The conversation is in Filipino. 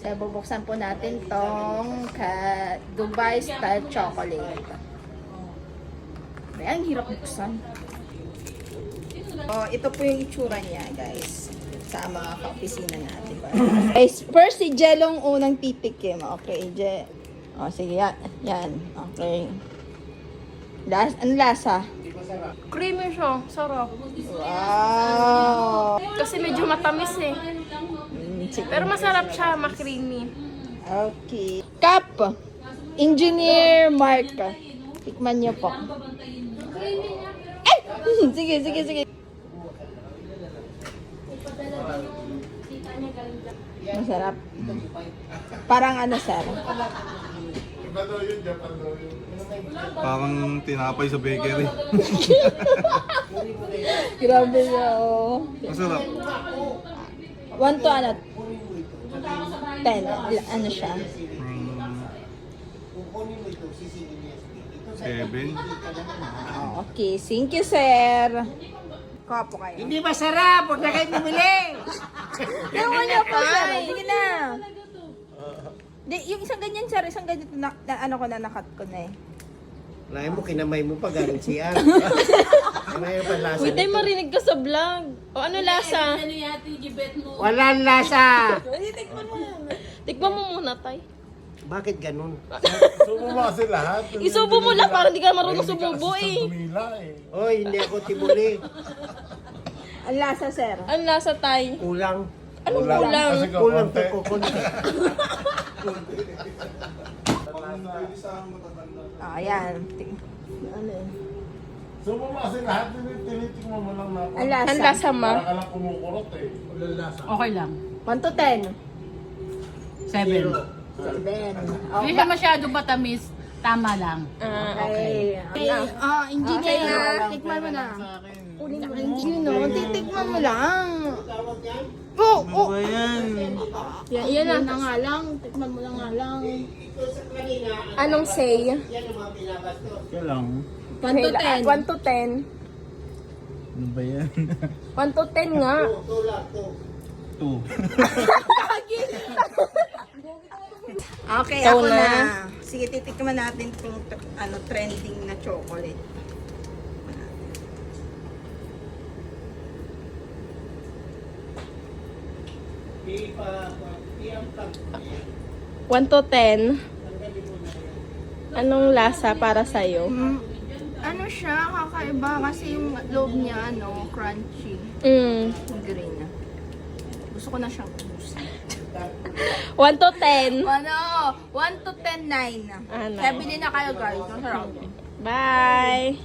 So, bubuksan po natin tong Dubai Style Chocolate. Ay, ang hirap buksan. Oh, ito po yung itsura niya, guys. Sa mga ka-opisina natin. Guys, first si Jelong unang titikim. Okay, Je. Oh, sige, yan. Okay. Ano lasa? Creamy siya. Sarap. Wow! Kasi medyo matamis eh. Pero masarap siya, makreamy. Okay. Cup. Engineer Mark. Tikman niyo po. Ay! Sige. Masarap. Parang ano, sir? Parang tinapay sa bakery. Grabe siya, oh. Masarap. 1 to 10. Ano siya? 7. Okay, thank you, sir. Kapo kayo. Hindi masarap! Huwag na kayo bumili! Ewan niyo po, sir. Sige na. Yung isang ganyan, sir. Isang ganyan nakat ko na eh. Lain mo, kinamay mo pa galing siya. Kinamay pa lasa. Wait, tayo marinig ka sa vlog. O ano lasa? Walang lasa! Tikman mo muna, tay. Bakit ganun? Subo mo kasi lahat. Isubo mo lang, parang di ka marunong sumubo eh. Tumila eh. Oy, hindi ako timuli. Ang lasa, sir. Ano lasa, tay? Kulang. Anong kulang? Kasi Kulang konti. to kukunti. Ayan. Ano eh. Subo mo kasi lahat. Tinitikman mo lang na. Ang lasa. Ang lasa, ma? Para ka lang kumukurot eh. Walang lasa. Okay lang. 1 to 10. 7. 7. Hindi siya masyado matamis. Tama lang. Okay. Engineer. Tikman mo na. Engineer, titikman mo lang. Oo. Ano ba yan? Yan na nga lang. Tikman mo lang nga lang. Anong say? Kaya lang. 1 to 10. 1 to 10. Ano ba yan? 1 to 10 nga. 2. Okay, Ikaw ako na. na. Sige, titikman natin itong trending na chocolate. One to 10. Anong lasa para sa'yo? Ano siya, kakaiba kasi yung loob niya, crunchy. Green. Gusto ko na siyang ubusin. 1 to 10. 1 to 10, 9. Ano? Kaya bili na kayo, guys. Masarap. Bye!